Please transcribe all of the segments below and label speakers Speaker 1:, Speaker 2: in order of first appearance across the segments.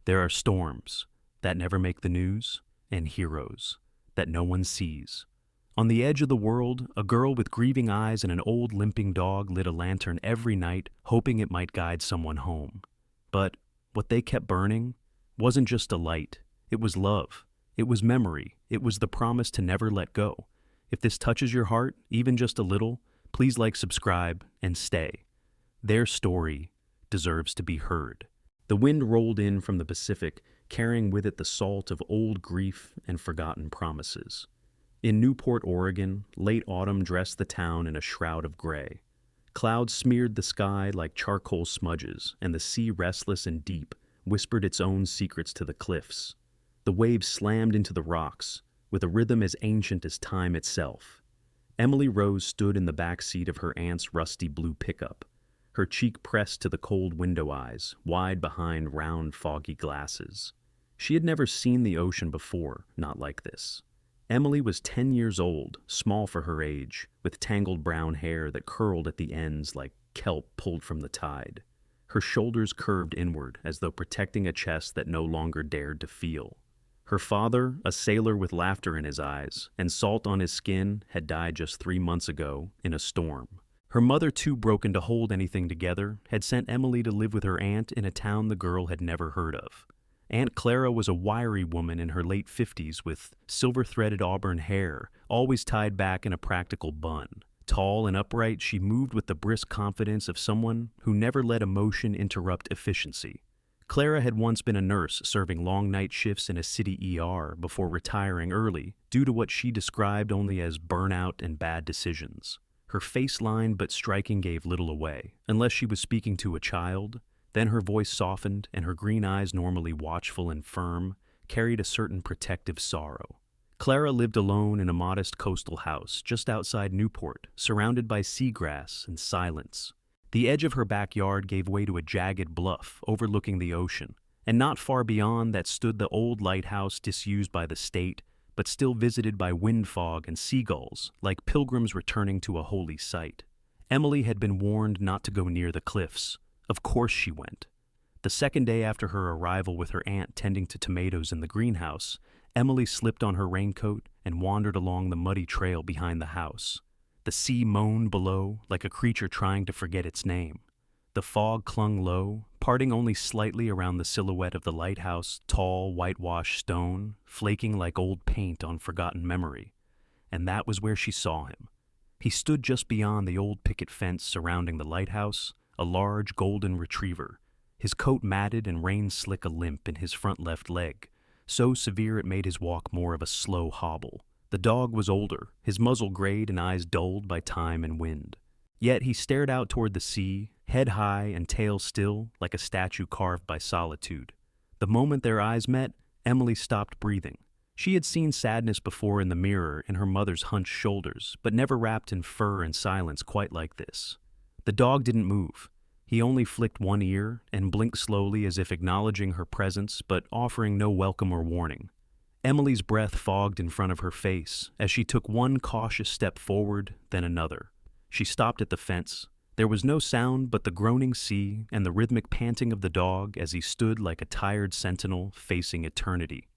Speaker 1: There are storms that never make the news, and heroes that no one sees. On the edge of the world, a girl with grieving eyes and an old limping dog lit a lantern every night, hoping it might guide someone home. But what they kept burning wasn't just a light. It was love. It was memory. It was the promise to never let go. If this touches your heart, even just a little, please like, subscribe, and stay. Their story deserves to be heard. The wind rolled in from the Pacific, carrying with it the salt of old grief and forgotten promises. In Newport, Oregon, late autumn dressed the town in a shroud of gray. Clouds smeared the sky like charcoal smudges, and the sea, restless and deep, whispered its own secrets to the cliffs. The waves slammed into the rocks, with a rhythm as ancient as time itself. Emily Rose stood in the back seat of her aunt's rusty blue pickup, her cheek pressed to the cold window eyes, wide behind round, foggy glasses. She had never seen the ocean before, not like this. Emily was 10 years old, small for her age, with tangled brown hair that curled at the ends like kelp pulled from the tide. Her shoulders curved inward as though protecting a chest that no longer dared to feel. Her father, a sailor with laughter in his eyes and salt on his skin, had died just 3 months ago in a storm. Her mother, too broken to hold anything together, had sent Emily to live with her aunt in a town the girl had never heard of. Aunt Clara was a wiry woman in her late 50s with silver-threaded auburn hair, always tied back in a practical bun. Tall and upright, she moved with the brisk confidence of someone who never let emotion interrupt efficiency. Clara had once been a nurse serving long night shifts in a city ER before retiring early due to what she described only as burnout and bad decisions. Her face line but striking gave little away, unless she was speaking to a child. Then her voice softened, and her green eyes, normally watchful and firm, carried a certain protective sorrow. Clara lived alone in a modest coastal house just outside Newport, surrounded by seagrass and silence. The edge of her backyard gave way to a jagged bluff overlooking the ocean, and not far beyond that stood the old lighthouse disused by the state, but still visited by wind fog and seagulls, like pilgrims returning to a holy site. Emily had been warned not to go near the cliffs. Of course she went. The second day after her arrival with her aunt tending to tomatoes in the greenhouse, Emily slipped on her raincoat and wandered along the muddy trail behind the house. The sea moaned below like a creature trying to forget its name. The fog clung low, parting only slightly around the silhouette of the lighthouse, tall, whitewashed stone, flaking like old paint on forgotten memory. And that was where she saw him. He stood just beyond the old picket fence surrounding the lighthouse, a large golden retriever, his coat matted and rain-slick a limp in his front left leg, so severe it made his walk more of a slow hobble. The dog was older, his muzzle grayed and eyes dulled by time and wind. Yet he stared out toward the sea, head high and tail still, like a statue carved by solitude. The moment their eyes met, Emily stopped breathing. She had seen sadness before in the mirror in her mother's hunched shoulders, but never wrapped in fur and silence quite like this. The dog didn't move. He only flicked one ear and blinked slowly as if acknowledging her presence but offering no welcome or warning. Emily's breath fogged in front of her face as she took one cautious step forward, then another. She stopped at the fence. There was no sound but the groaning sea and the rhythmic panting of the dog as he stood like a tired sentinel facing eternity.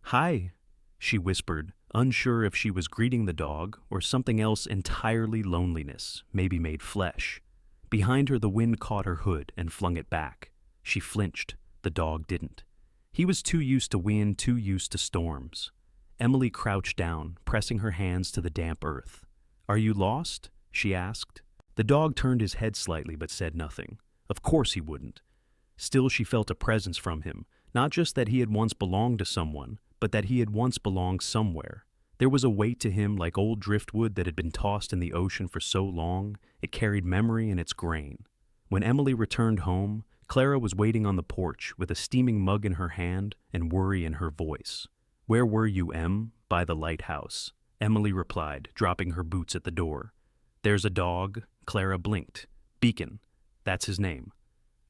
Speaker 1: "Hi," she whispered, unsure if she was greeting the dog or something else entirely loneliness, maybe made flesh. Behind her the wind caught her hood and flung it back. She flinched. The dog didn't. He was too used to wind, too used to storms. Emily crouched down, pressing her hands to the damp earth. "Are you lost?" she asked. The dog turned his head slightly but said nothing. Of course he wouldn't. Still she felt a presence from him, not just that he had once belonged to someone, but that he had once belonged somewhere. There was a weight to him like old driftwood that had been tossed in the ocean for so long, it carried memory in its grain. When Emily returned home, Clara was waiting on the porch with a steaming mug in her hand and worry in her voice. "Where were you, Em?" "By the lighthouse," Emily replied, dropping her boots at the door. "There's a dog." Clara blinked. "Beacon. That's his name."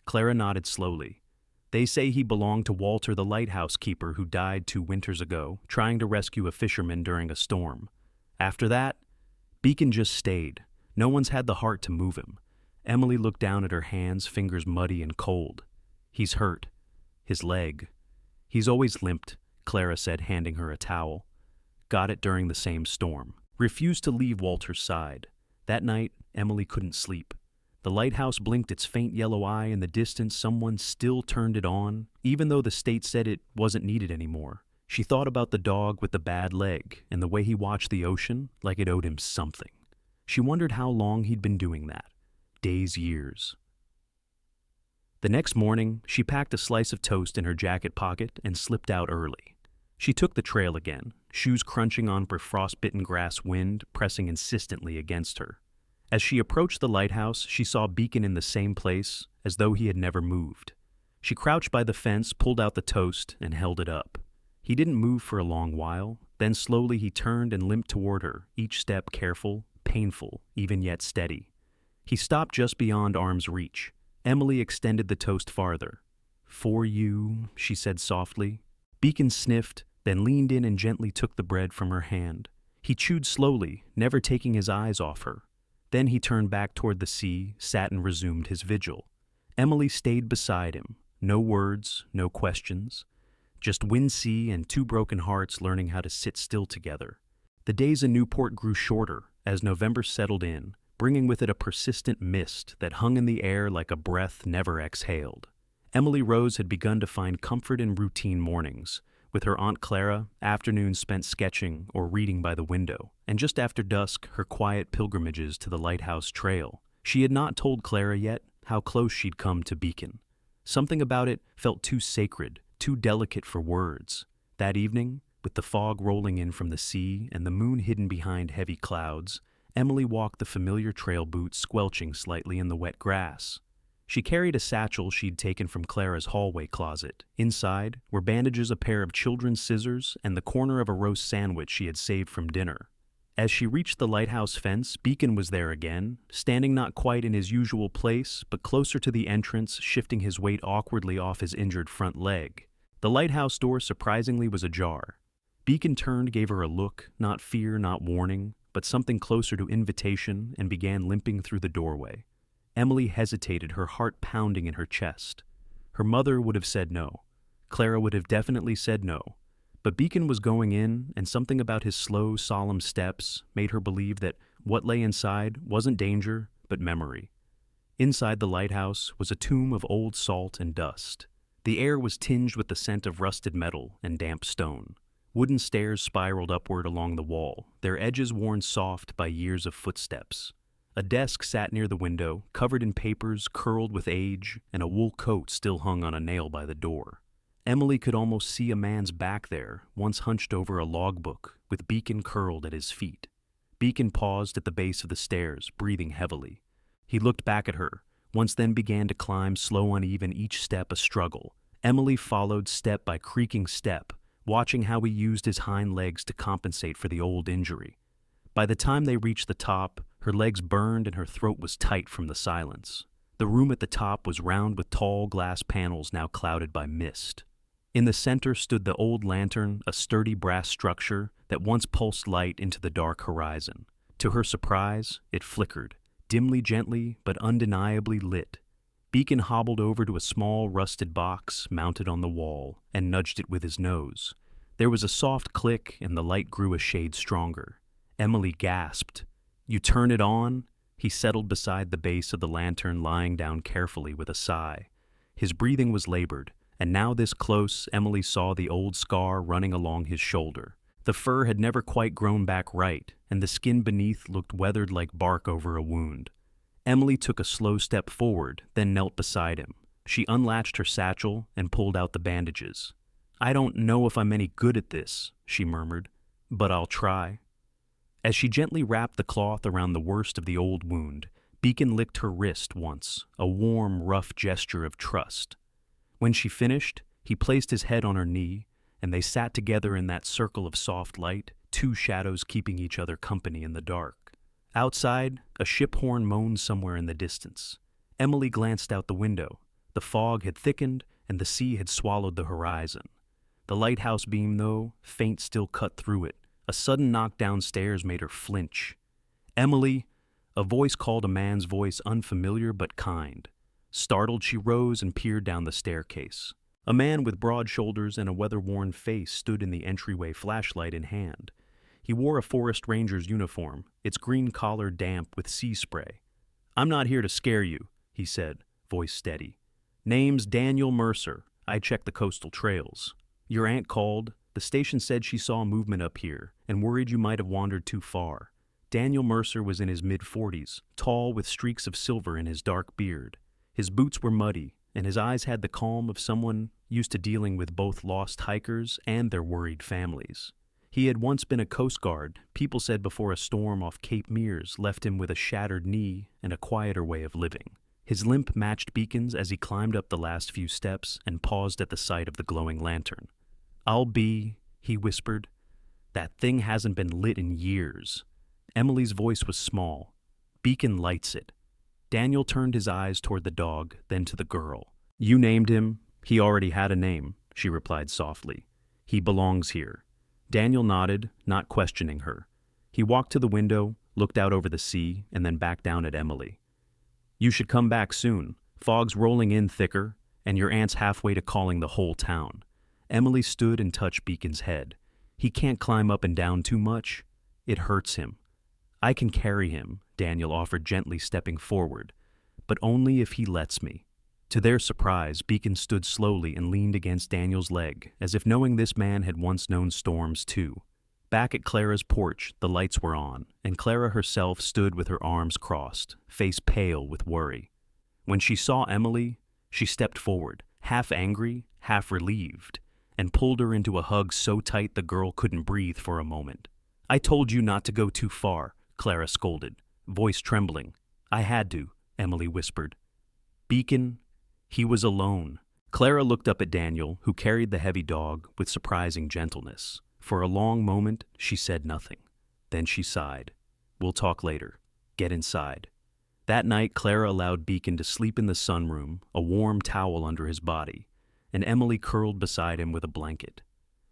Speaker 1: Clara nodded slowly. "They say he belonged to Walter the lighthouse keeper who died 2 winters ago, trying to rescue a fisherman during a storm. After that, Beacon just stayed. No one's had the heart to move him." Emily looked down at her hands, fingers muddy and cold. "He's hurt." His leg. He's always limped, Clara said, handing her a towel. Got it during the same storm. Refused to leave Walter's side. That night, Emily couldn't sleep. The lighthouse blinked its faint yellow eye in the distance. Someone still turned it on, even though the state said it wasn't needed anymore. She thought about the dog with the bad leg and the way he watched the ocean like it owed him something. She wondered how long he'd been doing that. Days, years. The next morning, she packed a slice of toast in her jacket pocket and slipped out early. She took the trail again, shoes crunching on frostbitten grass wind pressing insistently against her. As she approached the lighthouse, she saw Beacon in the same place, as though he had never moved. She crouched by the fence, pulled out the toast, and held it up. He didn't move for a long while, then slowly he turned and limped toward her, each step careful, painful, even yet steady. He stopped just beyond arm's reach. Emily extended the toast farther. "For you," she said softly. Beacon sniffed, then leaned in and gently took the bread from her hand. He chewed slowly, never taking his eyes off her. Then he turned back toward the sea, sat and resumed his vigil. Emily stayed beside him. No words, no questions. Just wind, sea, and two broken hearts learning how to sit still together. The days in Newport grew shorter as November settled in, bringing with it a persistent mist that hung in the air like a breath never exhaled. Emily Rose had begun to find comfort in routine mornings. With her Aunt Clara, afternoons spent sketching or reading by the window, and just after dusk, her quiet pilgrimages to the Lighthouse Trail. She had not told Clara yet how close she'd come to Beacon. Something about it felt too sacred, too delicate for words. That evening, with the fog rolling in from the sea and the moon hidden behind heavy clouds, Emily walked the familiar trail boot squelching slightly in the wet grass. She carried a satchel she'd taken from Clara's hallway closet. Inside were bandages, a pair of children's scissors, and the corner of a roast sandwich she had saved from dinner. As she reached the lighthouse fence, Beacon was there again, standing not quite in his usual place, but closer to the entrance, shifting his weight awkwardly off his injured front leg. The lighthouse door surprisingly was ajar. Beacon turned, gave her a look, not fear, not warning, but something closer to invitation, and began limping through the doorway. Emily hesitated, her heart pounding in her chest. Her mother would have said no. Clara would have definitely said no. But Beacon was going in, and something about his slow, solemn steps made her believe that what lay inside wasn't danger, but memory. Inside the lighthouse was a tomb of old salt and dust. The air was tinged with the scent of rusted metal and damp stone. Wooden stairs spiraled upward along the wall, their edges worn soft by years of footsteps. A desk sat near the window, covered in papers, curled with age, and a wool coat still hung on a nail by the door. Emily could almost see a man's back there, once hunched over a logbook, with Beacon curled at his feet. Beacon paused at the base of the stairs, breathing heavily. He looked back at her, once then began to climb, slow, uneven, each step a struggle. Emily followed step by creaking step, watching how he used his hind legs to compensate for the old injury. By the time they reached the top, her legs burned and her throat was tight from the silence. The room at the top was round with tall glass panels now clouded by mist. In the center stood the old lantern, a sturdy brass structure that once pulsed light into the dark horizon. To her surprise, it flickered, dimly, gently, but undeniably lit. Beacon hobbled over to a small rusted box mounted on the wall and nudged it with his nose. There was a soft click and the light grew a shade stronger. Emily gasped. "You turn it on?" He settled beside the base of the lantern, lying down carefully with a sigh. His breathing was labored, and now this close, Emily saw the old scar running along his shoulder. The fur had never quite grown back right, and the skin beneath looked weathered like bark over a wound. Emily took a slow step forward, then knelt beside him. She unlatched her satchel and pulled out the bandages. "I don't know if I'm any good at this," she murmured, "but I'll try." As she gently wrapped the cloth around the worst of the old wound, Beacon licked her wrist once, a warm, rough gesture of trust. When she finished, he placed his head on her knee, and they sat together in that circle of soft light, two shadows keeping each other company in the dark. Outside, a ship horn moaned somewhere in the distance. Emily glanced out the window. The fog had thickened, and the sea had swallowed the horizon. The lighthouse beam, though, faint, still cut through it. A sudden knock downstairs made her flinch. "Emily!" A voice called, a man's voice, unfamiliar but kind. Startled, she rose and peered down the staircase. A man with broad shoulders and a weather-worn face stood in the entryway, flashlight in hand. He wore a forest ranger's uniform, its green collar damp with sea spray. "I'm not here to scare you," he said, voice steady. "Name's Daniel Mercer. I check the coastal trails. Your aunt called. The station said she saw movement up here and worried you might have wandered too far." Daniel Mercer was in his mid-40s, tall with streaks of silver in his dark beard. His boots were muddy, and his eyes had the calm of someone used to dealing with both lost hikers and their worried families. He had once been a Coast Guard, people said, before a storm off Cape Meares left him with a shattered knee and a quieter way of living. His limp matched Beacon's as he climbed up the last few steps and paused at the sight of the glowing lantern. He whispered. "That thing hasn't been lit in years." Emily's voice was small. "Beacon lights it." Daniel turned his eyes toward the dog, then to the girl. "You named him. He already had a name," she replied softly. "He belongs here." Daniel nodded, not questioning her. He walked to the window, looked out over the sea, and then back down at Emily. "You should come back soon. Fog's rolling in thicker, and your aunt's halfway to calling the whole town." Emily stood and touched Beacon's head. "He can't climb up and down too much. It hurts him." "I can carry him," Daniel offered, gently stepping forward, "but only if he lets me." To their surprise, Beacon stood slowly and leaned against Daniel's leg, as if knowing this man had once known storms too. Back at Clara's porch, the lights were on, and Clara herself stood with her arms crossed, face pale with worry. When she saw Emily, she stepped forward, half angry, half relieved, and pulled her into a hug so tight the girl couldn't breathe for a moment. "I told you not to go too far," Clara scolded, voice trembling. "I had to," Emily whispered. "Beacon, he was alone." Clara looked up at Daniel, who carried the heavy dog with surprising gentleness. For a long moment, she said nothing. Then she sighed. "We'll talk later. Get inside." That night, Clara allowed Beacon to sleep in the sunroom, a warm towel under his body, and Emily curled beside him with a blanket.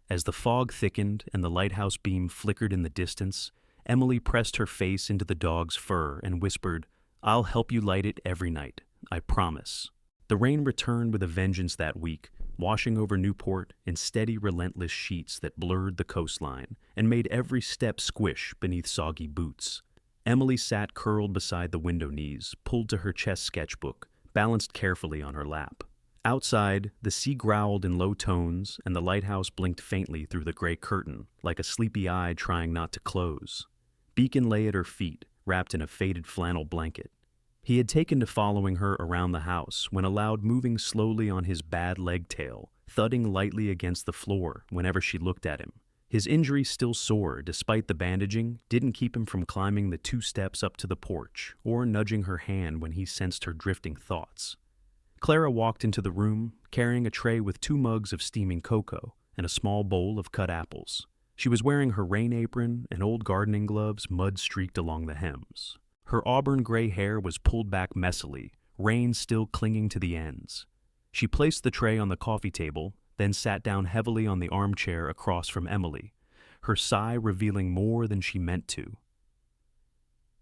Speaker 1: As the fog thickened and the lighthouse beam flickered in the distance, Emily pressed her face into the dog's fur and whispered, "I'll help you light it every night, I promise." The rain returned with a vengeance that week, washing over Newport in steady, relentless sheets that blurred the coastline and made every step squish beneath soggy boots. Emily sat curled beside the window knees, pulled to her chest sketchbook, balanced carefully on her lap. Outside, the sea growled in low tones, and the lighthouse blinked faintly through the gray curtain, like a sleepy eye trying not to close. Beacon lay at her feet, wrapped in a faded flannel blanket. He had taken to following her around the house when allowed moving slowly on his bad leg tail, thudding lightly against the floor whenever she looked at him. His injury, still sore despite the bandaging, didn't keep him from climbing the 2 steps up to the porch or nudging her hand when he sensed her drifting thoughts. Clara walked into the room, carrying a tray with 2 mugs of steaming cocoa and a small bowl of cut apples. She was wearing her rain apron and old gardening gloves mud-streaked along the hems. Her auburn gray hair was pulled back messily, rain still clinging to the ends. She placed the tray on the coffee table, then sat down heavily on the armchair across from Emily, her sigh revealing more than she meant to.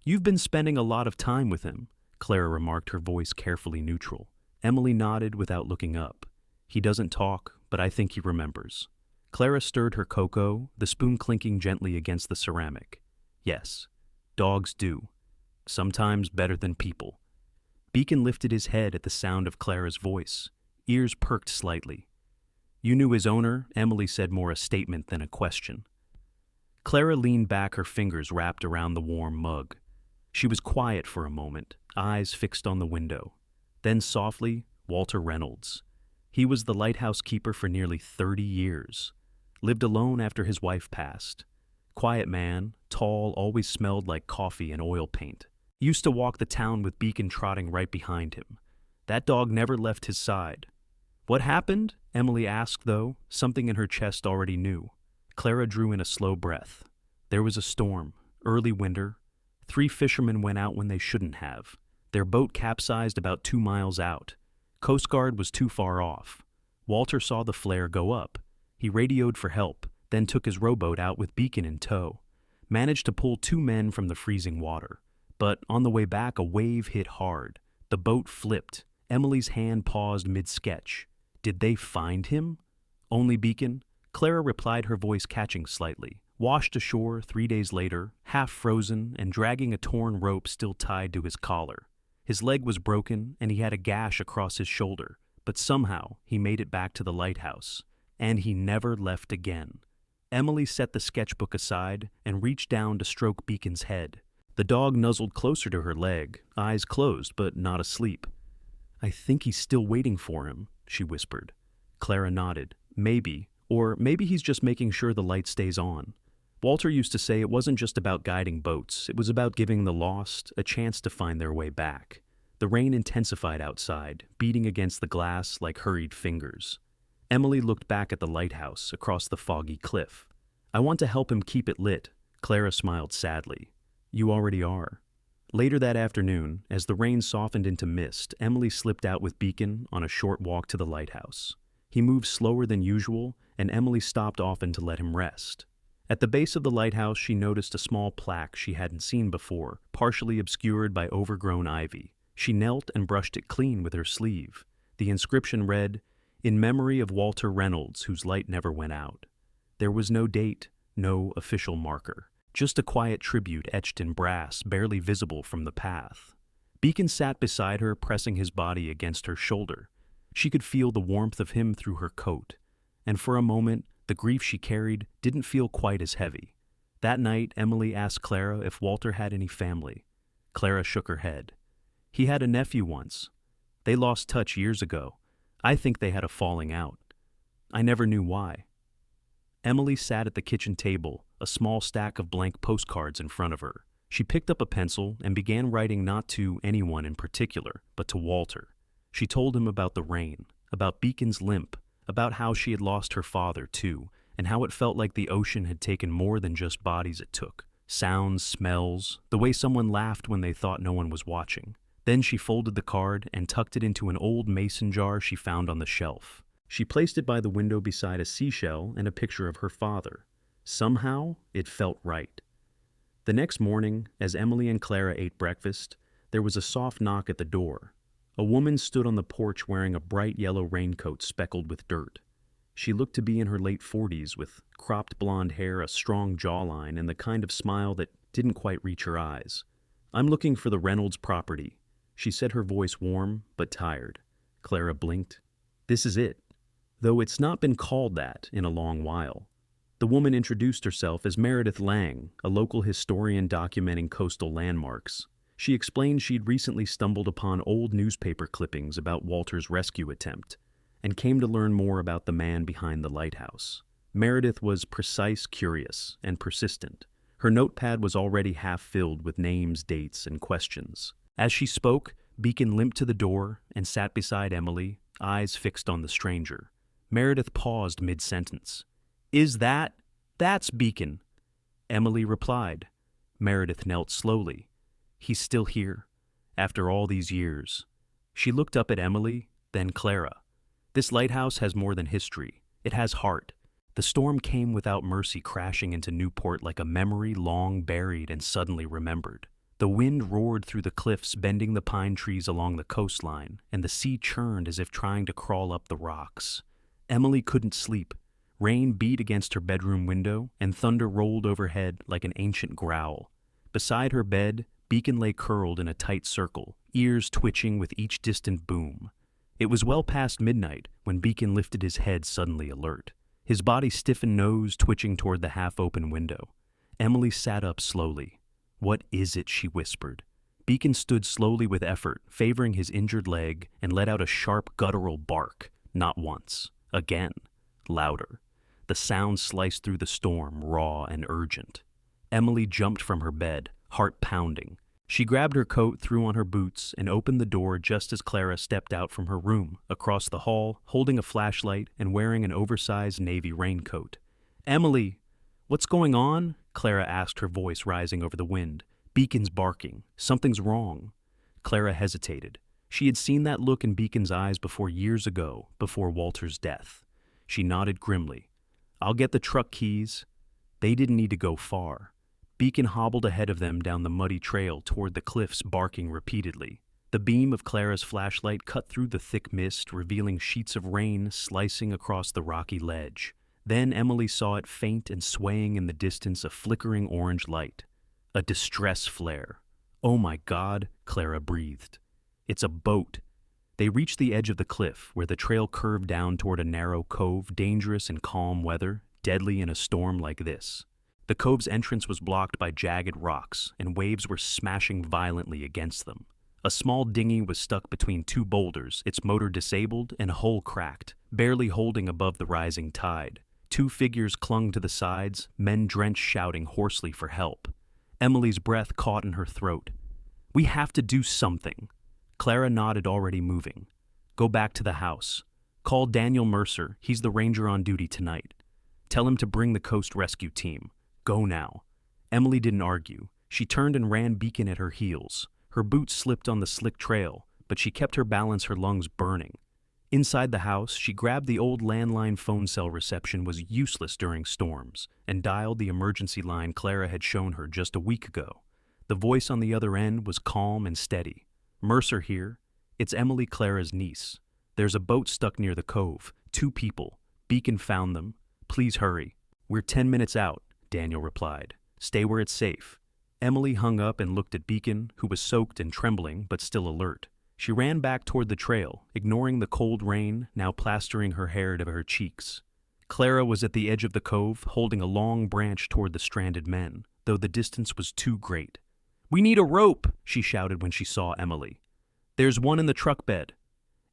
Speaker 1: "You've been spending a lot of time with him," Clara remarked, her voice carefully neutral. Emily nodded without looking up. "He doesn't talk, but I think he remembers." Clara stirred her cocoa, the spoon clinking gently against the ceramic. "Yes, dogs do. Sometimes better than people." Beacon lifted his head at the sound of Clara's voice. Ears perked slightly. "You knew his owner?" Emily said, more a statement than a question. Clara leaned back, her fingers wrapped around the warm mug. She was quiet for a moment, eyes fixed on the window. Then softly, "Walter Reynolds. He was the lighthouse keeper for nearly 30 years. Lived alone after his wife passed. Quiet man, tall, always smelled like coffee and oil paint. Used to walk the town with Beacon trotting right behind him. That dog never left his side." "What happened?" Emily asked, though, something in her chest already knew. Clara drew in a slow breath. "There was a storm, early winter. 3 fishermen went out when they shouldn't have. Their boat capsized about 2 miles out. Coast Guard was too far off. Walter saw the flare go up. He radioed for help, then took his rowboat out with Beacon in tow. Managed to pull 2 men from the freezing water. But on the way back, a wave hit hard. The boat flipped. Emily's hand paused mid-sketch. Did they find him? Only Beacon? Clara replied, her voice catching slightly. Washed ashore 3 days later, half frozen and dragging a torn rope still tied to his collar. His leg was broken and he had a gash across his shoulder, but somehow he made it back to the lighthouse. And he never left again. Emily set the sketchbook aside and reached down to stroke Beacon's head. The dog nuzzled closer to her leg, eyes closed but not asleep. I think he's still waiting for him, she whispered. Clara nodded. Maybe, or maybe he's just making sure the light stays on. Walter used to say it wasn't just about guiding boats, it was about giving the lost a chance to find their way back. The rain intensified outside, beating against the glass like hurried fingers. Emily looked back at the lighthouse across the foggy cliff. I want to help him keep it lit. Clara smiled sadly. You already are. Later that afternoon, as the rain softened into mist, Emily slipped out with Beacon on a short walk to the lighthouse. He moved slower than usual, and Emily stopped often to let him rest. At the base of the lighthouse, she noticed a small plaque she hadn't seen before, partially obscured by overgrown ivy. She knelt and brushed it clean with her sleeve. The inscription read, "In memory of Walter Reynolds, whose light never went out." There was no date, no official marker, just a quiet tribute etched in brass, barely visible from the path. Beacon sat beside her, pressing his body against her shoulder. She could feel the warmth of him through her coat, and for a moment, the grief she carried didn't feel quite as heavy. That night, Emily asked Clara if Walter had any family. Clara shook her head. He had a nephew once. They lost touch years ago. I think they had a falling out. I never knew why. Emily sat at the kitchen table, a small stack of blank postcards in front of her. She picked up a pencil and began writing not to anyone in particular, but to Walter. She told him about the rain, about Beacon's limp, about how she had lost her father too, and how it felt like the ocean had taken more than just bodies it took. Sounds, smells, the way someone laughed when they thought no one was watching. Then she folded the card and tucked it into an old mason jar she found on the shelf. She placed it by the window beside a seashell and a picture of her father. Somehow, it felt right. The next morning, as Emily and Clara ate breakfast, there was a soft knock at the door. A woman stood on the porch wearing a bright yellow raincoat speckled with dirt. She looked to be in her late 40s with cropped blonde hair, a strong jawline, and the kind of smile that didn't quite reach her eyes. I'm looking for the Reynolds property. She said, her voice warm but tired. Clara blinked. This is it, though it's not been called that in a long while. The woman introduced herself as Meredith Lang, a local historian documenting coastal landmarks. She explained she'd recently stumbled upon old newspaper clippings about Walter's rescue attempt and came to learn more about the man behind the lighthouse. Meredith was precise, curious, and persistent. Her notepad was already half filled with names, dates, and questions. As she spoke, Beacon limped to the door and sat beside Emily, eyes fixed on the stranger. Meredith paused mid-sentence. That's Beacon. Emily replied. Meredith knelt slowly. He's still here, after all these years. She looked up at Emily, then Clara. This lighthouse has more than history. It has heart. The storm came without mercy, crashing into Newport like a memory long buried and suddenly remembered. The wind roared through the cliffs, bending the pine trees along the coastline, and the sea churned as if trying to crawl up the rocks. Emily couldn't sleep. Rain beat against her bedroom window, and thunder rolled overhead like an ancient growl. Beside her bed, Beacon lay curled in a tight circle, ears twitching with each distant boom. It was well past midnight when Beacon lifted his head, suddenly alert. His body stiffened, nose twitching toward the half-open window. Emily sat up slowly. What is it? She whispered. Beacon stood slowly with effort, favoring his injured leg, and let out a sharp, guttural bark. Not once. Again. Louder. The sound sliced through the storm, raw and urgent. Emily jumped from her bed, heart pounding. She grabbed her coat, threw on her boots, and opened the door just as Clara stepped out from her room, across the hall, holding a flashlight and wearing an oversized navy raincoat. Emily! What's going on? Clara asked, her voice rising over the wind. Beacon's barking. Something's wrong. Clara hesitated. She had seen that look in Beacon's eyes before, years ago, before Walter's death. She nodded grimly. I'll get the truck keys. They didn't need to go far. Beacon hobbled ahead of them down the muddy trail toward the cliffs, barking repeatedly. The beam of Clara's flashlight cut through the thick mist, revealing sheets of rain slicing across the rocky ledge. Then Emily saw it faint and swaying in the distance, a flickering orange light. A distress flare. "Oh my God," Clara breathed. "It's a boat." They reached the edge of the cliff, where the trail curved down toward a narrow cove, dangerous in calm weather, deadly in a storm like this. The cove's entrance was blocked by jagged rocks, and waves were smashing violently against them. A small dinghy was stuck between two boulders, its motor disabled and hull cracked, barely holding above the rising tide. Two figures clung to the sides, men drenched shouting hoarsely for help. Emily's breath caught in her throat. "We have to do something." Clara nodded, already moving. "Go back to the house. Call Daniel Mercer, he's the ranger on duty tonight. Tell him to bring the Coast Rescue Team. Go now." Emily didn't argue. She turned and ran, Beacon at her heels. Her boots slipped on the slick trail, but she kept her balance, her lungs burning. Inside the house, she grabbed the old landline phone cell. Reception was useless during storms, and dialed the emergency line Clara had shown her just a week ago. The voice on the other end was calm and steady. "Mercer here. It's Emily, Clara's niece. There's a boat stuck near the cove. 2 people. Beacon found them. Please hurry." "We're 10 minutes out," Daniel replied. "Stay where it's safe." Emily hung up and looked at Beacon, who was soaked and trembling, but still alert. She ran back toward the trail, ignoring the cold rain, now plastering her hair to her cheeks. Clara was at the edge of the cove, holding a long branch toward the stranded men, though the distance was too great. "We need a rope," she shouted when she saw Emily. "There's one in the truck bed."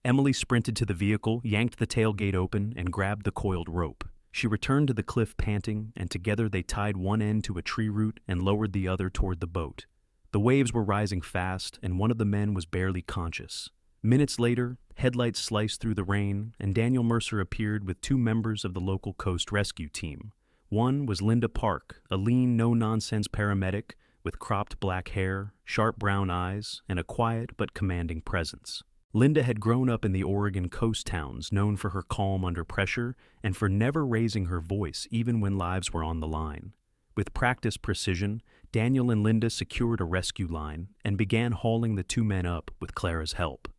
Speaker 1: Emily sprinted to the vehicle, yanked the tailgate open, and grabbed the coiled rope. She returned to the cliff panting, and together they tied one end to a tree root and lowered the other toward the boat. The waves were rising fast, and one of the men was barely conscious. Minutes later, headlights sliced through the rain, and Daniel Mercer appeared with 2 members of the local Coast Rescue Team. One was Linda Park, a lean, no-nonsense paramedic with cropped black hair, sharp brown eyes, and a quiet but commanding presence. Linda had grown up in the Oregon coast towns, known for her calm under pressure and for never raising her voice even when lives were on the line. With practiced precision, Daniel and Linda secured a rescue line and began hauling the 2 men up with Clara's help.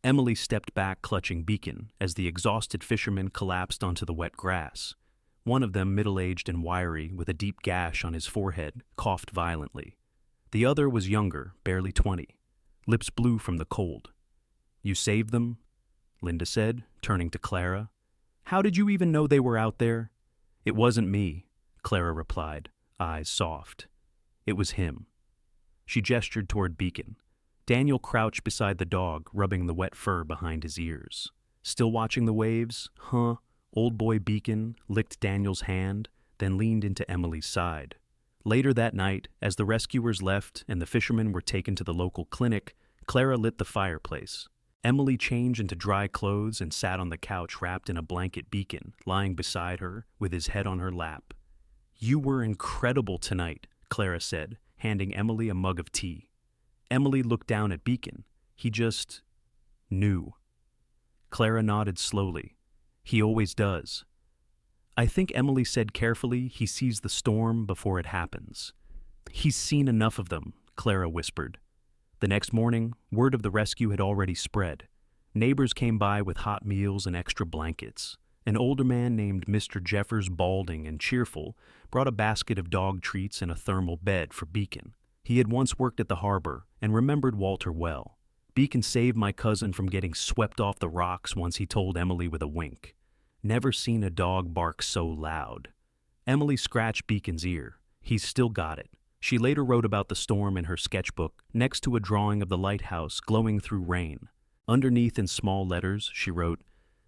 Speaker 1: Emily stepped back, clutching Beacon, as the exhausted fishermen collapsed onto the wet grass. One of them, middle-aged and wiry, with a deep gash on his forehead, coughed violently. The other was younger, barely 20, lips blue from the cold. "You saved them?" Linda said, turning to Clara. "How did you even know they were out there?" "It wasn't me," Clara replied, eyes soft. "It was him." She gestured toward Beacon. Daniel crouched beside the dog, rubbing the wet fur behind his ears. "Still watching the waves, huh?" Old boy Beacon licked Daniel's hand, then leaned into Emily's side. Later that night, as the rescuers left and the fishermen were taken to the local clinic, Clara lit the fireplace. Emily changed into dry clothes and sat on the couch wrapped in a blanket. Beacon lying beside her with his head on her lap. "You were incredible tonight," Clara said, handing Emily a mug of tea. Emily looked down at Beacon. He just knew. Clara nodded slowly. "He always does." "I think," Emily said carefully, "he sees the storm before it happens." "He's seen enough of them," Clara whispered. The next morning, word of the rescue had already spread. Neighbors came by with hot meals and extra blankets. An older man named Mr. Jeffers, balding and cheerful, brought a basket of dog treats and a thermal bed for Beacon. He had once worked at the harbor and remembered Walter well. "Beacon saved my cousin from getting swept off the rocks," once he told Emily with a wink. "Never seen a dog bark so loud." Emily scratched Beacon's ear. He's still got it. She later wrote about the storm in her sketchbook, next to a drawing of the lighthouse glowing through rain. Underneath in small letters, she wrote,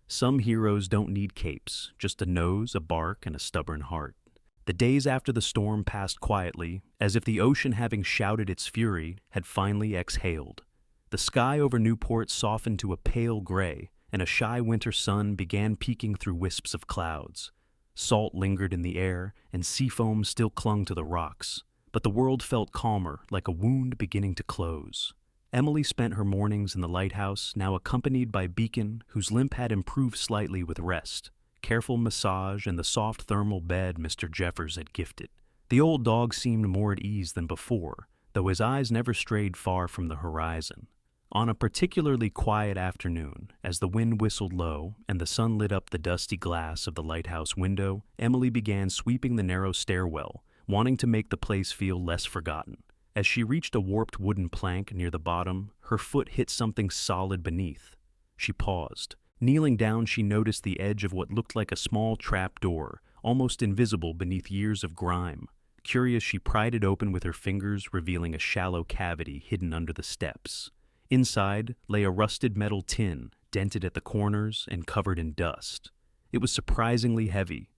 Speaker 1: "Some heroes don't need capes, just a nose, a bark, and a stubborn heart." The days after the storm passed quietly, as if the ocean, having shouted its fury, had finally exhaled. The sky over Newport softened to a pale gray, and a shy winter sun began peeking through wisps of clouds. Salt lingered in the air, and seafoam still clung to the rocks. But the world felt calmer, like a wound beginning to close. Emily spent her mornings in the lighthouse, now accompanied by Beacon, whose limp had improved slightly with rest, careful massage, and the soft thermal bed Mr. Jeffers had gifted. The old dog seemed more at ease than before, though his eyes never strayed far from the horizon. On a particularly quiet afternoon, as the wind whistled low and the sun lit up the dusty glass of the lighthouse window, Emily began sweeping the narrow stairwell, wanting to make the place feel less forgotten. As she reached a warped wooden plank near the bottom, her foot hit something solid beneath. She paused. Kneeling down, she noticed the edge of what looked like a small trap door, almost invisible beneath years of grime. Curious, she pried it open with her fingers, revealing a shallow cavity hidden under the steps. Inside lay a rusted metal tin, dented at the corners and covered in dust. It was surprisingly heavy.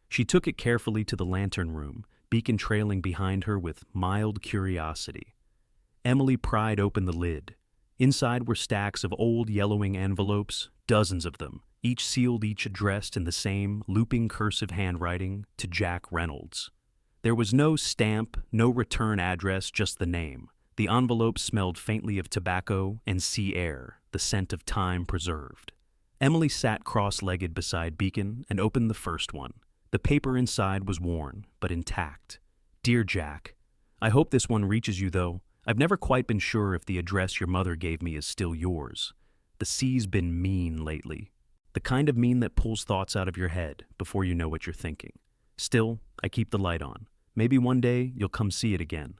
Speaker 1: She took it carefully to the lantern room, Beacon trailing behind her with mild curiosity. Emily pried open the lid. Inside were stacks of old yellowing envelopes, dozens of them, each sealed, each addressed in the same looping cursive handwriting to Jack Reynolds. There was no stamp, no return address, just the name. The envelope smelled faintly of tobacco and sea air, the scent of time preserved. Emily sat cross-legged beside Beacon and opened the first one. The paper inside was worn, but intact. Dear Jack, I hope this one reaches you, though. I've never quite been sure if the address your mother gave me is still yours. The sea's been mean lately. The kind of mean that pulls thoughts out of your head before you know what you're thinking. Still, I keep the light on. Maybe one day you'll come see it again.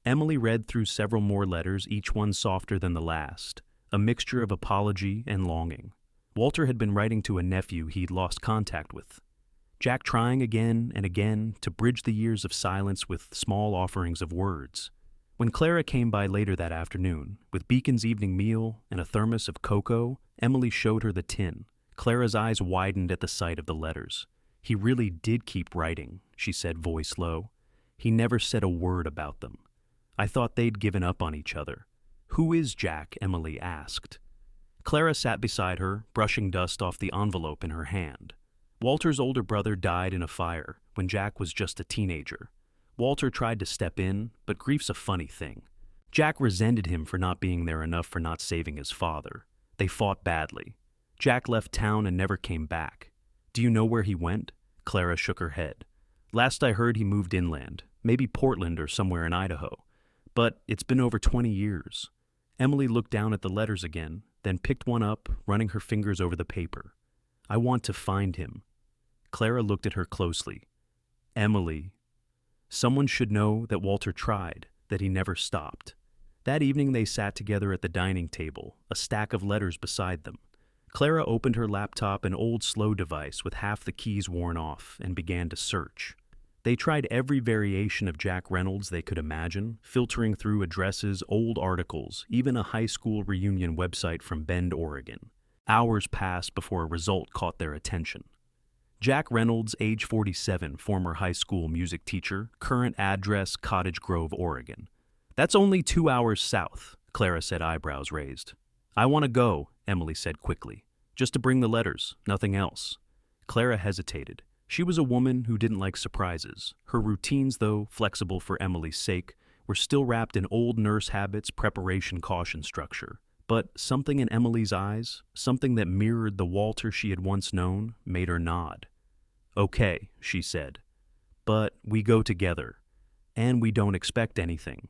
Speaker 1: Emily read through several more letters, each one softer than the last, a mixture of apology and longing. Walter had been writing to a nephew he'd lost contact with. Jack trying again and again to bridge the years of silence with small offerings of words. When Clara came by later that afternoon, with Beacon's evening meal and a thermos of cocoa, Emily showed her the tin. Clara's eyes widened at the sight of the letters. He really did keep writing, she said, voice low. He never said a word about them. I thought they'd given up on each other. Who is Jack? Emily asked. Clara sat beside her, brushing dust off the envelope in her hand. Walter's older brother died in a fire when Jack was just a teenager. Walter tried to step in, but grief's a funny thing. Jack resented him for not being there enough for not saving his father. They fought badly. Jack left town and never came back. Do you know where he went? Clara shook her head. Last I heard, he moved inland, maybe Portland or somewhere in Idaho. But it's been over 20 years. Emily looked down at the letters again, then picked one up, running her fingers over the paper. I want to find him. Clara looked at her closely. Emily. Someone should know that Walter tried, that he never stopped. That evening they sat together at the dining table, a stack of letters beside them. Clara opened her laptop, an old slow device with half the keys worn off, and began to search. They tried every variation of Jack Reynolds they could imagine, filtering through addresses, old articles, even a high school reunion website from Bend, Oregon. Hours passed before a result caught their attention. Jack Reynolds, age 47, former high school music teacher, current address Cottage Grove, Oregon. That's only 2 hours south, Clara said, eyebrows raised. I want to go, Emily said quickly. Just to bring the letters, nothing else. Clara hesitated. She was a woman who didn't like surprises. Her routines, though flexible for Emily's sake, were still wrapped in old nurse habits, preparation, caution structure. But something in Emily's eyes, something that mirrored the Walter she had once known, made her nod. Okay, she said. But we go together. And we don't expect anything.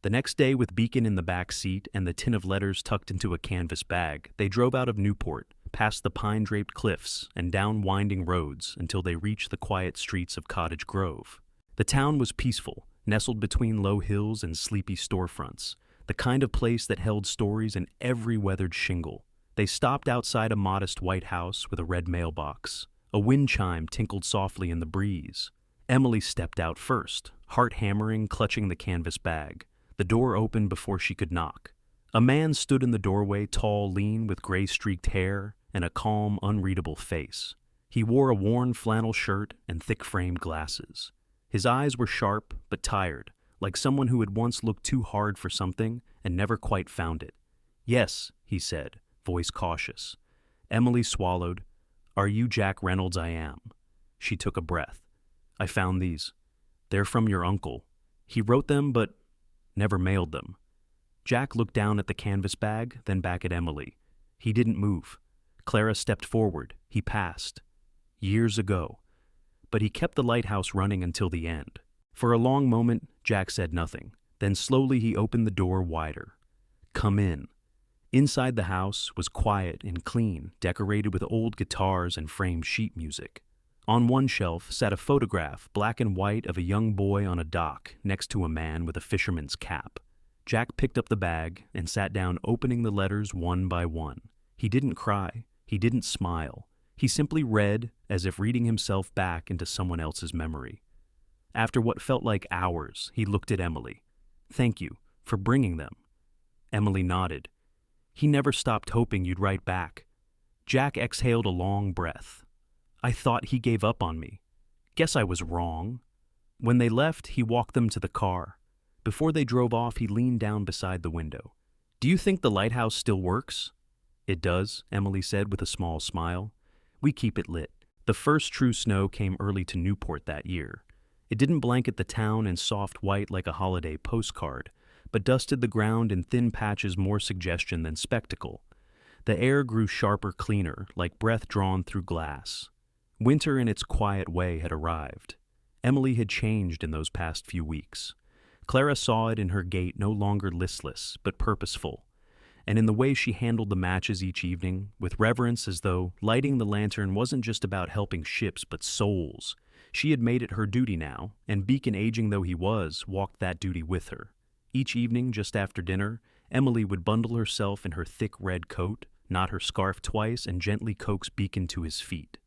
Speaker 1: The next day, with Beacon in the back seat and the tin of letters tucked into a canvas bag, they drove out of Newport, past the pine-draped cliffs and down winding roads until they reached the quiet streets of Cottage Grove. The town was peaceful, nestled between low hills and sleepy storefronts, the kind of place that held stories in every weathered shingle. They stopped outside a modest white house with a red mailbox. A wind chime tinkled softly in the breeze. Emily stepped out first, heart hammering, clutching the canvas bag. The door opened before she could knock. A man stood in the doorway, tall, lean, with gray-streaked hair and a calm, unreadable face. He wore a worn flannel shirt and thick-framed glasses. His eyes were sharp but tired, like someone who had once looked too hard for something and never quite found it. Yes, he said, voice cautious. Emily swallowed. Are you Jack Reynolds? I am. She took a breath. I found these. They're from your uncle. He wrote them but never mailed them. Jack looked down at the canvas bag, then back at Emily. He didn't move. Clara stepped forward. He passed. Years ago. But he kept the lighthouse running until the end. For a long moment, Jack said nothing. Then slowly he opened the door wider. Come in. Inside the house was quiet and clean, decorated with old guitars and framed sheet music. On one shelf sat a photograph, black and white, of a young boy on a dock next to a man with a fisherman's cap. Jack picked up the bag and sat down, opening the letters one by one. He didn't cry. He didn't smile. He simply read, as if reading himself back into someone else's memory. After what felt like hours, he looked at Emily. "Thank you for bringing them." Emily nodded. "He never stopped hoping you'd write back." Jack exhaled a long breath. "I thought he gave up on me. Guess I was wrong." When they left, he walked them to the car. Before they drove off, he leaned down beside the window. "Do you think the lighthouse still works?" "It does," Emily said with a small smile. "We keep it lit." The first true snow came early to Newport that year. It didn't blanket the town in soft white like a holiday postcard, but dusted the ground in thin patches, more suggestion than spectacle. The air grew sharper, cleaner, like breath drawn through glass. Winter in its quiet way had arrived. Emily had changed in those past few weeks. Clara saw it in her gait, no longer listless, but purposeful, and in the way she handled the matches each evening, with reverence, as though lighting the lantern wasn't just about helping ships, but souls. She had made it her duty now, and Beacon, aging though he was, walked that duty with her. Each evening, just after dinner, Emily would bundle herself in her thick red coat, knot her scarf twice, and gently coax Beacon to his feet.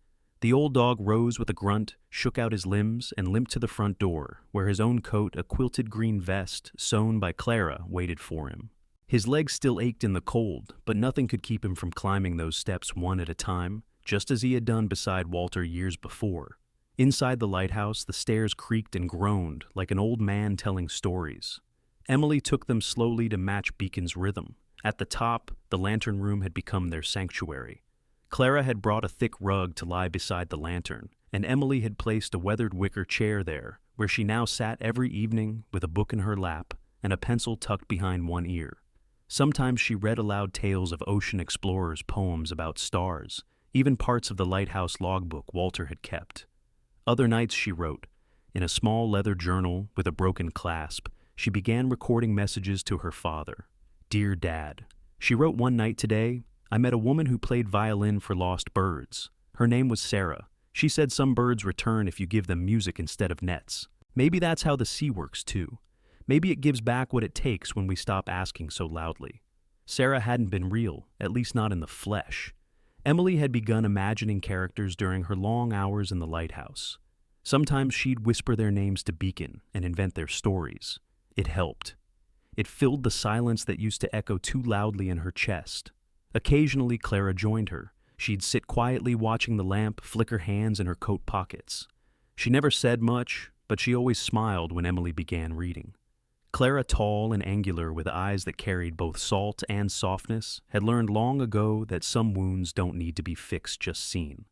Speaker 1: The old dog rose with a grunt, shook out his limbs, and limped to the front door, where his own coat, a quilted green vest sewn by Clara, waited for him. His legs still ached in the cold, but nothing could keep him from climbing those steps one at a time, just as he had done beside Walter years before. Inside the lighthouse, the stairs creaked and groaned like an old man telling stories. Emily took them slowly to match Beacon's rhythm. At the top, the lantern room had become their sanctuary. Clara had brought a thick rug to lie beside the lantern, and Emily had placed a weathered wicker chair there, where she now sat every evening with a book in her lap and a pencil tucked behind one ear. Sometimes she read aloud tales of ocean explorers, poems about stars, even parts of the lighthouse logbook Walter had kept. Other nights she wrote. In a small leather journal with a broken clasp, she began recording messages to her father. "Dear Dad," she wrote one night today, "I met a woman who played violin for lost birds. Her name was Sarah. She said some birds return if you give them music instead of nets. Maybe that's how the sea works too. Maybe it gives back what it takes when we stop asking so loudly." Sarah hadn't been real, at least not in the flesh. Emily had begun imagining characters during her long hours in the lighthouse. Sometimes she'd whisper their names to Beacon and invent their stories. It helped. It filled the silence that used to echo too loudly in her chest. Occasionally, Clara joined her. She'd sit quietly watching the lamp flicker hands in her coat pockets. She never said much, but she always smiled when Emily began reading. Clara, tall and angular with eyes that carried both salt and softness, had learned long ago that some wounds don't need to be fixed, just seen.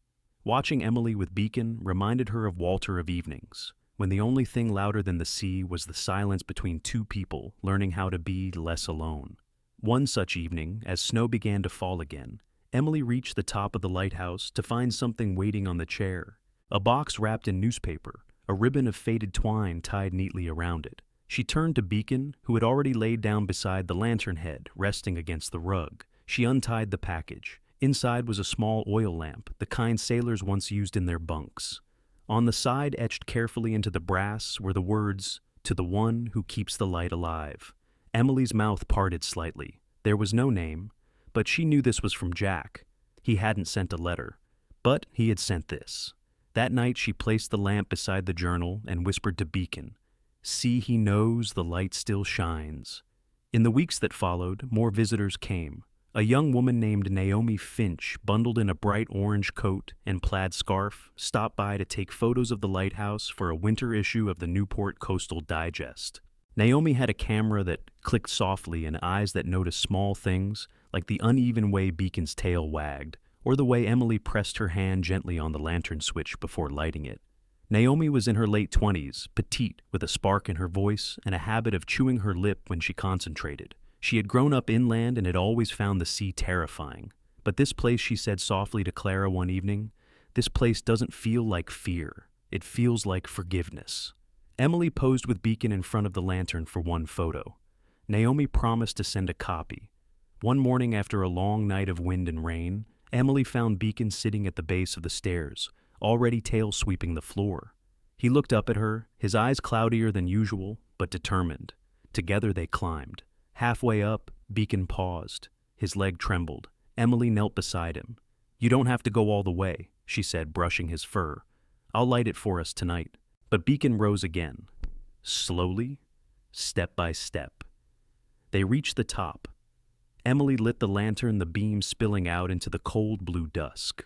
Speaker 1: Watching Emily with Beacon reminded her of Walter of evenings, when the only thing louder than the sea was the silence between two people learning how to be less alone. One such evening, as snow began to fall again, Emily reached the top of the lighthouse to find something waiting on the chair. A box wrapped in newspaper, a ribbon of faded twine tied neatly around it. She turned to Beacon, who had already laid down beside the lantern head, resting against the rug. She untied the package. Inside was a small oil lamp, the kind sailors once used in their bunks. On the side, etched carefully into the brass, were the words, "To the one who keeps the light alive." Emily's mouth parted slightly. There was no name, but she knew this was from Jack. He hadn't sent a letter, but he had sent this. That night she placed the lamp beside the journal and whispered to Beacon, "See, he knows the light still shines." In the weeks that followed, more visitors came. A young woman named Naomi Finch, bundled in a bright orange coat and plaid scarf, stopped by to take photos of the lighthouse for a winter issue of the Newport Coastal Digest. Naomi had a camera that clicked softly and eyes that noticed small things, like the uneven way Beacon's tail wagged, or the way Emily pressed her hand gently on the lantern switch before lighting it. Naomi was in her late 20s, petite, with a spark in her voice and a habit of chewing her lip when she concentrated. She had grown up inland and had always found the sea terrifying. But this place, she said softly to Clara one evening, this place doesn't feel like fear. It feels like forgiveness. Emily posed with Beacon in front of the lantern for one photo. Naomi promised to send a copy. One morning after a long night of wind and rain, Emily found Beacon sitting at the base of the stairs, already tail sweeping the floor. He looked up at her, his eyes cloudier than usual, but determined. Together they climbed. Halfway up, Beacon paused. His leg trembled. Emily knelt beside him. "You don't have to go all the way," she said, brushing his fur. "I'll light it for us tonight." But Beacon rose again. Slowly, step by step. They reached the top. Emily lit the lantern, the beam spilling out into the cold blue dusk.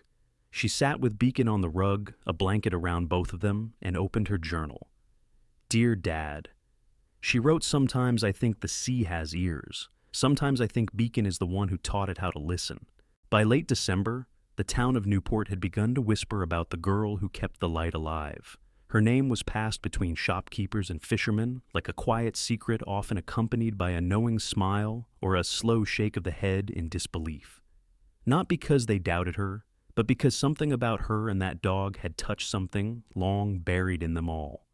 Speaker 1: She sat with Beacon on the rug, a blanket around both of them, and opened her journal. "Dear Dad." She wrote, "Sometimes I think the sea has ears. Sometimes I think Beacon is the one who taught it how to listen." By late December, the town of Newport had begun to whisper about the girl who kept the light alive. Her name was passed between shopkeepers and fishermen like a quiet secret, often accompanied by a knowing smile or a slow shake of the head in disbelief. Not because they doubted her, but because something about her and that dog had touched something long buried in them all.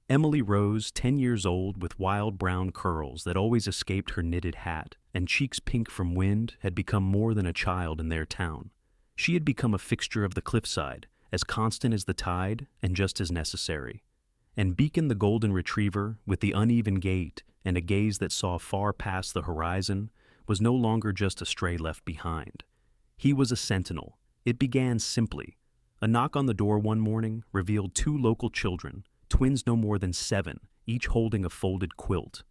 Speaker 1: Emily Rose, 10 years old, with wild brown curls that always escaped her knitted hat and cheeks pink from wind, had become more than a child in their town. She had become a fixture of the cliffside, as constant as the tide and just as necessary. And Beacon the golden retriever, with the uneven gait and a gaze that saw far past the horizon, was no longer just a stray left behind. He was a sentinel. It began simply. A knock on the door one morning revealed 2 local children, twins no more than 7, each holding a folded quilt.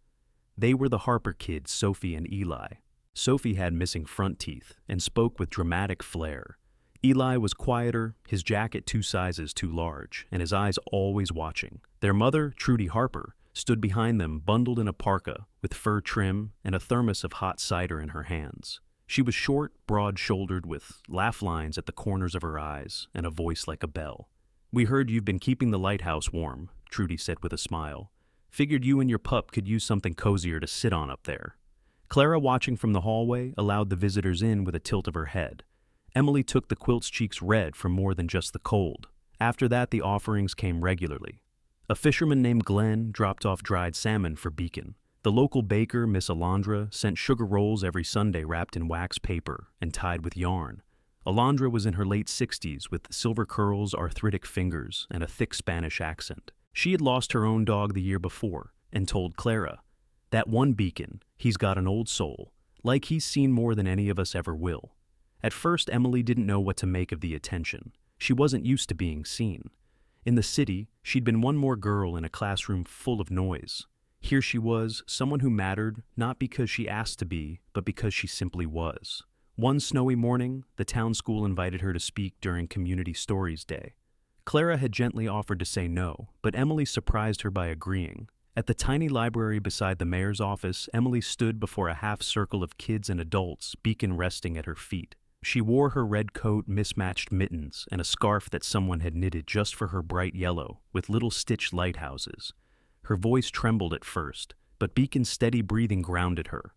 Speaker 1: They were the Harper kids, Sophie and Eli. Sophie had missing front teeth and spoke with dramatic flair. Eli was quieter, his jacket 2 sizes too large, and his eyes always watching. Their mother, Trudy Harper, stood behind them, bundled in a parka with fur trim and a thermos of hot cider in her hands. She was short, broad-shouldered, with laugh lines at the corners of her eyes and a voice like a bell. "We heard you've been keeping the lighthouse warm," Trudy said with a smile. "Figured you and your pup could use something cozier to sit on up there." Clara, watching from the hallway, allowed the visitors in with a tilt of her head. Emily took the quilt's cheeks red from more than just the cold. After that, the offerings came regularly. A fisherman named Glenn dropped off dried salmon for Beacon. The local baker, Miss Alondra, sent sugar rolls every Sunday wrapped in wax paper and tied with yarn. Alondra was in her late 60s with silver curls, arthritic fingers, and a thick Spanish accent. She had lost her own dog the year before and told Clara, "That one Beacon, he's got an old soul, like he's seen more than any of us ever will." At first, Emily didn't know what to make of the attention. She wasn't used to being seen. In the city, she'd been one more girl in a classroom full of noise. Here she was, someone who mattered, not because she asked to be, but because she simply was. One snowy morning, the town school invited her to speak during Community Stories Day. Clara had gently offered to say no, but Emily surprised her by agreeing. At the tiny library beside the mayor's office, Emily stood before a half circle of kids and adults, Beacon resting at her feet. She wore her red coat, mismatched mittens, and a scarf that someone had knitted just for her bright yellow, with little stitched lighthouses. Her voice trembled at first, but Beacon's steady breathing grounded her.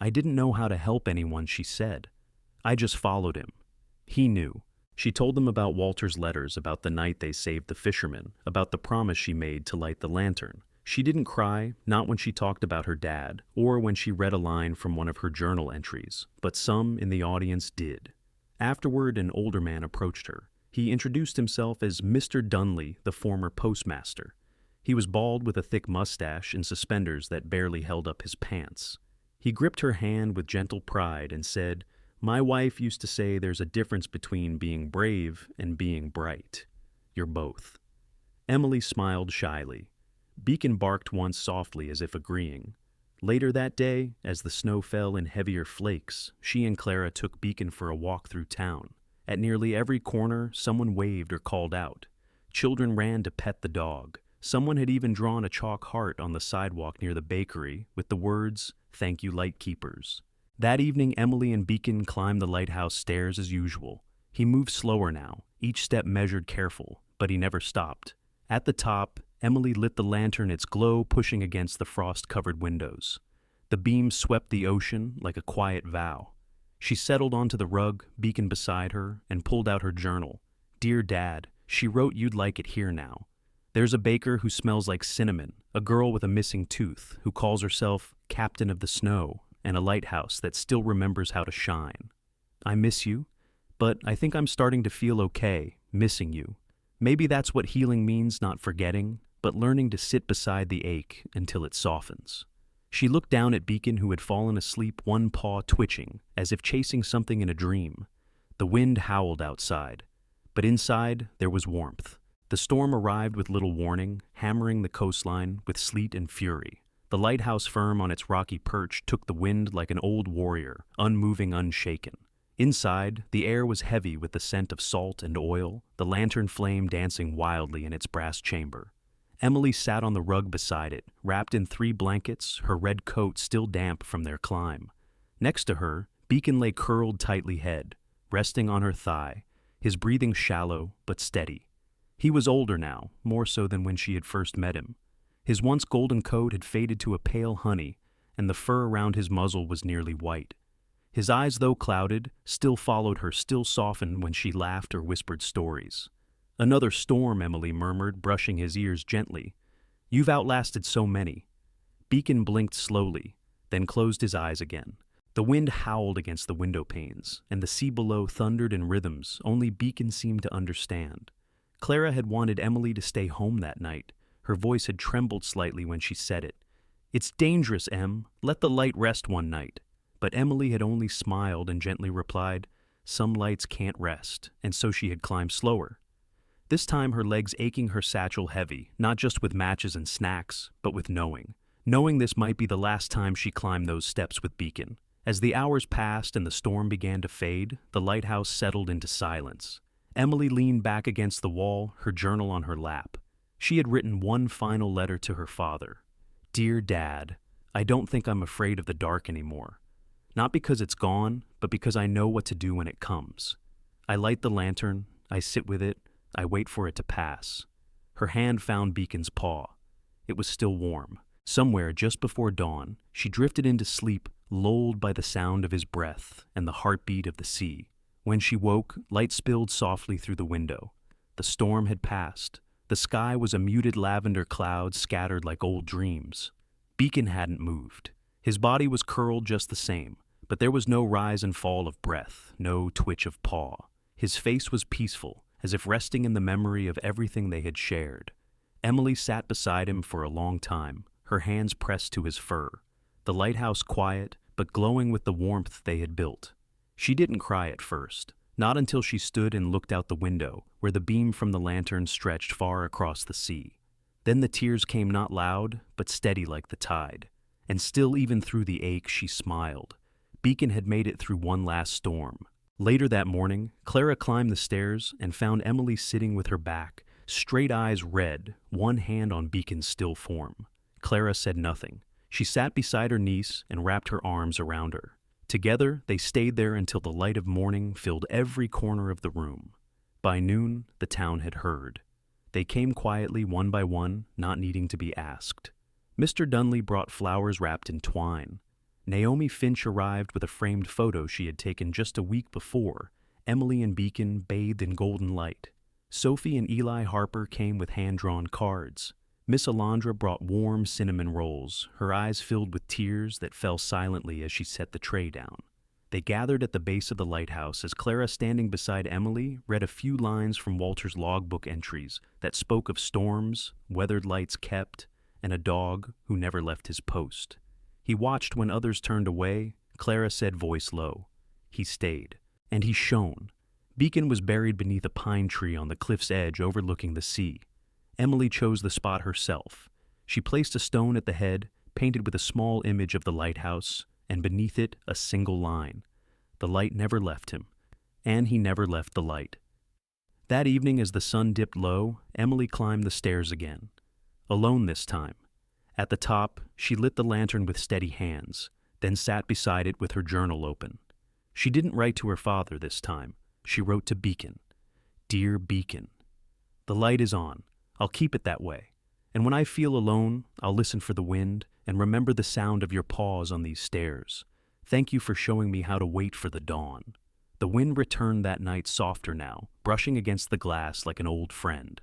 Speaker 1: "I didn't know how to help anyone," she said. "I just followed him." He knew. She told them about Walter's letters, about the night they saved the fisherman, about the promise she made to light the lantern. She didn't cry, not when she talked about her dad, or when she read a line from one of her journal entries, but some in the audience did. Afterward, an older man approached her. He introduced himself as Mr. Dunley, the former postmaster. He was bald with a thick mustache and suspenders that barely held up his pants. He gripped her hand with gentle pride and said, "My wife used to say there's a difference between being brave and being bright. You're both." Emily smiled shyly. Beacon barked once softly as if agreeing. Later that day, as the snow fell in heavier flakes, she and Clara took Beacon for a walk through town. At nearly every corner, someone waved or called out. Children ran to pet the dog. Someone had even drawn a chalk heart on the sidewalk near the bakery with the words, "Thank you, Lightkeepers." That evening, Emily and Beacon climbed the lighthouse stairs as usual. He moved slower now, each step measured careful, but he never stopped. At the top, Emily lit the lantern, its glow pushing against the frost-covered windows. The beam swept the ocean like a quiet vow. She settled onto the rug, Beacon beside her, and pulled out her journal. "Dear Dad," she wrote, "you'd like it here now. There's a baker who smells like cinnamon, a girl with a missing tooth who calls herself Captain of the Snow, and a lighthouse that still remembers how to shine. I miss you, but I think I'm starting to feel okay, missing you. Maybe that's what healing means, not forgetting, but learning to sit beside the ache until it softens. She looked down at Beacon, who had fallen asleep, one paw twitching, as if chasing something in a dream. The wind howled outside, but inside there was warmth. The storm arrived with little warning, hammering the coastline with sleet and fury. The lighthouse firm on its rocky perch took the wind like an old warrior, unmoving, unshaken. Inside, the air was heavy with the scent of salt and oil, the lantern flame dancing wildly in its brass chamber. Emily sat on the rug beside it, wrapped in 3 blankets, her red coat still damp from their climb. Next to her, Beacon lay curled tightly head, resting on her thigh, his breathing shallow but steady. He was older now, more so than when she had first met him. His once golden coat had faded to a pale honey, and the fur around his muzzle was nearly white. His eyes, though clouded, still followed her, still softened when she laughed or whispered stories. "Another storm," Emily murmured, brushing his ears gently. "You've outlasted so many." Beacon blinked slowly, then closed his eyes again. The wind howled against the window panes, and the sea below thundered in rhythms only Beacon seemed to understand. Clara had wanted Emily to stay home that night. Her voice had trembled slightly when she said it. "It's dangerous, Em. Let the light rest one night." But Emily had only smiled and gently replied, "Some lights can't rest," and so she had climbed slower. This time her legs aching, her satchel heavy, not just with matches and snacks, but with knowing. Knowing this might be the last time she climbed those steps with Beacon. As the hours passed and the storm began to fade, the lighthouse settled into silence. Emily leaned back against the wall, her journal on her lap. She had written one final letter to her father. "Dear Dad, I don't think I'm afraid of the dark anymore. Not because it's gone, but because I know what to do when it comes. I light the lantern, I sit with it, I wait for it to pass." Her hand found Beacon's paw. It was still warm. Somewhere just before dawn, she drifted into sleep, lulled by the sound of his breath and the heartbeat of the sea. When she woke, light spilled softly through the window. The storm had passed. The sky was a muted lavender cloud scattered like old dreams. Beacon hadn't moved. His body was curled just the same, but there was no rise and fall of breath, no twitch of paw. His face was peaceful, as if resting in the memory of everything they had shared. Emily sat beside him for a long time, her hands pressed to his fur, the lighthouse quiet, but glowing with the warmth they had built. She didn't cry at first, not until she stood and looked out the window, where the beam from the lantern stretched far across the sea. Then the tears came, not loud, but steady like the tide. And still, even through the ache, she smiled. Beacon had made it through one last storm. Later that morning, Clara climbed the stairs and found Emily sitting with her back, straight eyes red, one hand on Beacon's still form. Clara said nothing. She sat beside her niece and wrapped her arms around her. Together, they stayed there until the light of morning filled every corner of the room. By noon, the town had heard. They came quietly, one by one, not needing to be asked. Mr. Dunley brought flowers wrapped in twine. Naomi Finch arrived with a framed photo she had taken just a week before, Emily and Beacon bathed in golden light. Sophie and Eli Harper came with hand-drawn cards. Miss Alondra brought warm cinnamon rolls, her eyes filled with tears that fell silently as she set the tray down. They gathered at the base of the lighthouse as Clara, standing beside Emily, read a few lines from Walter's logbook entries that spoke of storms, weathered lights kept, and a dog who never left his post. He watched when others turned away. Clara said, voice low, "He stayed." And he shone. Beacon was buried beneath a pine tree on the cliff's edge overlooking the sea. Emily chose the spot herself. She placed a stone at the head, painted with a small image of the lighthouse, and beneath it a single line. The light never left him, and he never left the light. That evening, as the sun dipped low, Emily climbed the stairs again. Alone this time. At the top, she lit the lantern with steady hands, then sat beside it with her journal open. She didn't write to her father this time. She wrote to Beacon. "Dear Beacon, the light is on. I'll keep it that way. And when I feel alone, I'll listen for the wind and remember the sound of your paws on these stairs. Thank you for showing me how to wait for the dawn." The wind returned that night, softer now, brushing against the glass like an old friend.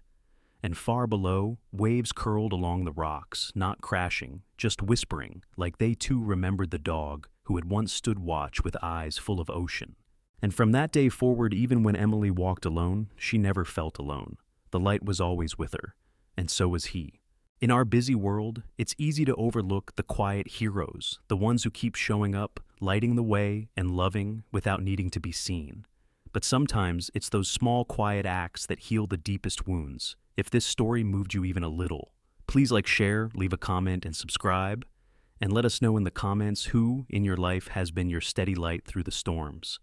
Speaker 1: And far below, waves curled along the rocks, not crashing, just whispering, like they too remembered the dog who had once stood watch with eyes full of ocean. And from that day forward, even when Emily walked alone, she never felt alone. The light was always with her, and so was he. In our busy world, it's easy to overlook the quiet heroes, the ones who keep showing up, lighting the way, and loving without needing to be seen. But sometimes it's those small, quiet acts that heal the deepest wounds. If this story moved you even a little, please share, leave a comment, and subscribe. And let us know in the comments who in your life has been your steady light through the storms.